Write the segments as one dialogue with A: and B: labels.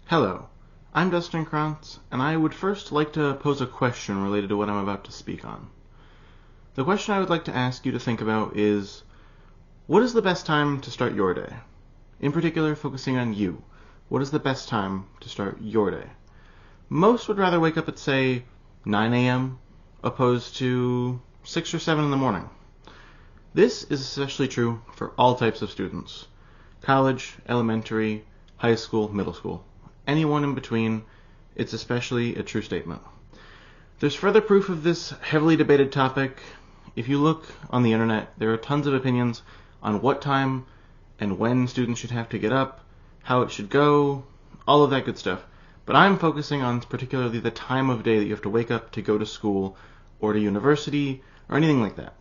A: Hello, I'm Dustin Krantz, and I would first like to pose a question related to what I'm about to speak on. The question I would like to ask you to think about is, what is the best time to start your day? In particular, focusing on you. What is the best time to start your day? Most would rather wake up at, say, 9 a.m. opposed to 6 or 7 in the morning. This is especially true for all types of students. College, elementary, high school, middle school. Anyone in between, it's especially a true statement. There's further proof of this heavily debated topic. If you look on the internet, there are tons of opinions on what time and when students should have to get up, how it should go, all of that good stuff. But I'm focusing on particularly the time of day that you have to wake up to go to school or to university or anything like that.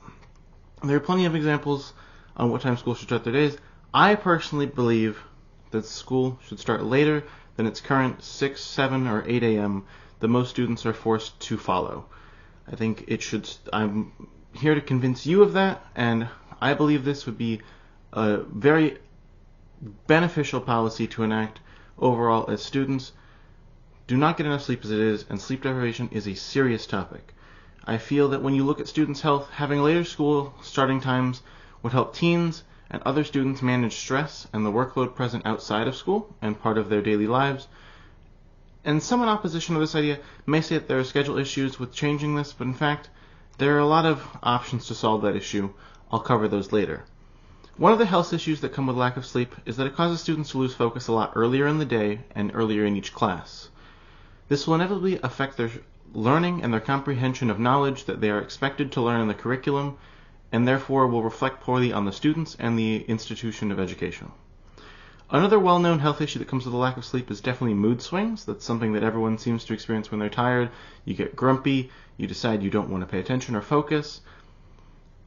A: There are plenty of examples on what time school should start their days. I personally believe that school should start later than its current 6, 7, or 8 a.m. that most students are forced to follow. I think it should. I'm here to convince you of that, and I believe this would be a very beneficial policy to enact overall as students do not get enough sleep as it is, and sleep deprivation is a serious topic. I feel that when you look at students' health, having later school starting times would help teens and other students manage stress and the workload present outside of school and part of their daily lives. And some in opposition to this idea may say that there are schedule issues with changing this, but in fact, there are a lot of options to solve that issue. I'll cover those later. One of the health issues that come with lack of sleep is that it causes students to lose focus a lot earlier in the day and earlier in each class. This will inevitably affect their learning and their comprehension of knowledge that they are expected to learn in the curriculum, and therefore will reflect poorly on the students and the institution of education. Another well-known health issue that comes with a lack of sleep is definitely mood swings. That's something that everyone seems to experience when they're tired. You get grumpy, you decide you don't want to pay attention or focus,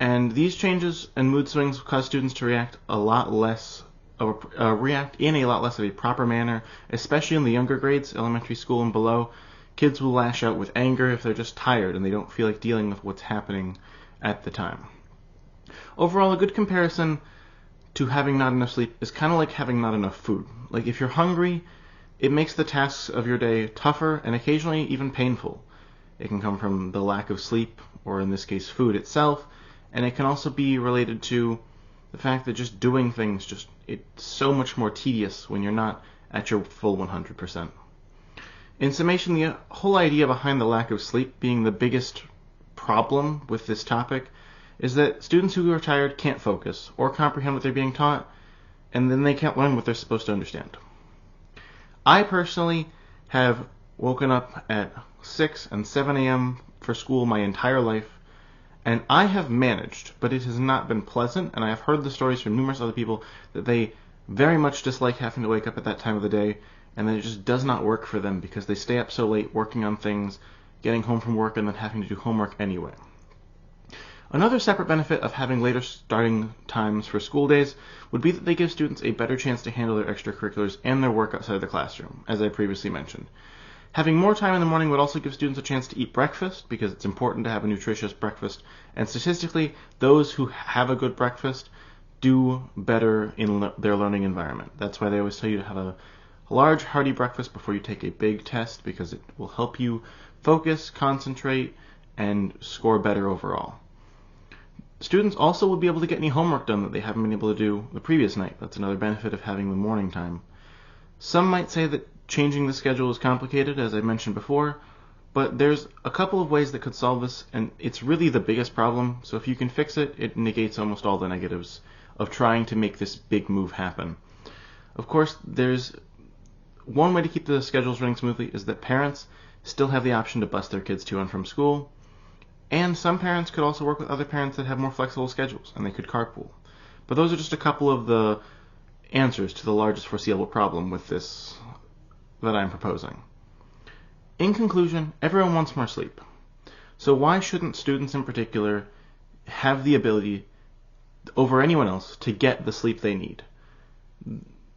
A: and these changes and mood swings cause students to react in a lot less of a proper manner, especially in the younger grades, elementary school and below. Kids will lash out with anger if they're just tired and they don't feel like dealing with what's happening at the time. Overall, a good comparison to having not enough sleep is kind of like having not enough food. Like if you're hungry, it makes the tasks of your day tougher and occasionally even painful. It can come from the lack of sleep, or in this case food itself, and it can also be related to the fact that just doing things, it's so much more tedious when you're not at your full 100%. In summation, the whole idea behind the lack of sleep being the biggest problem with this topic is that students who are tired can't focus or comprehend what they're being taught, and then they can't learn what they're supposed to understand. I personally have woken up at 6 and 7 a.m. for school my entire life, and I have managed, but it has not been pleasant, and I have heard the stories from numerous other people that they very much dislike having to wake up at that time of the day, and that it just does not work for them because they stay up so late working on things, getting home from work, and then having to do homework anyway. Another separate benefit of having later starting times for school days would be that they give students a better chance to handle their extracurriculars and their work outside of the classroom, as I previously mentioned. Having more time in the morning would also give students a chance to eat breakfast, because it's important to have a nutritious breakfast, and statistically, those who have a good breakfast do better in their learning environment. That's why they always tell you to have a large, hearty breakfast before you take a big test, because it will help you focus, concentrate, and score better overall. Students also will be able to get any homework done that they haven't been able to do the previous night. That's another benefit of having the morning time. Some might say that changing the schedule is complicated, as I mentioned before, but there's a couple of ways that could solve this, and it's really the biggest problem, so if you can fix it, it negates almost all the negatives of trying to make this big move happen. Of course, there's one way to keep the schedules running smoothly is that parents still have the option to bus their kids to and from school, and some parents could also work with other parents that have more flexible schedules, and they could carpool. But those are just a couple of the answers to the largest foreseeable problem with this that I'm proposing. In conclusion, everyone wants more sleep. So why shouldn't students in particular have the ability over anyone else to get the sleep they need?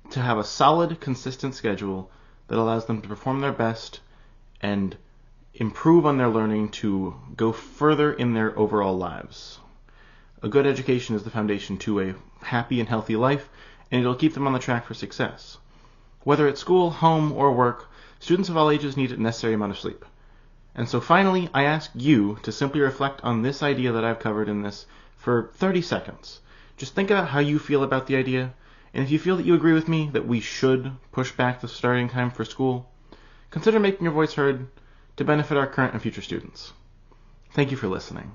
A: To have a solid, consistent schedule that allows them to perform their best and improve on their learning to go further in their overall lives. A good education is the foundation to a happy and healthy life, and it'll keep them on the track for success. Whether at school, home, or work, students of all ages need a necessary amount of sleep. And so finally, I ask you to simply reflect on this idea that I've covered in this for 30 seconds. Just think about how you feel about the idea, and if you feel that you agree with me that we should push back the starting time for school, consider making your voice heard to benefit our current and future students. Thank you for listening.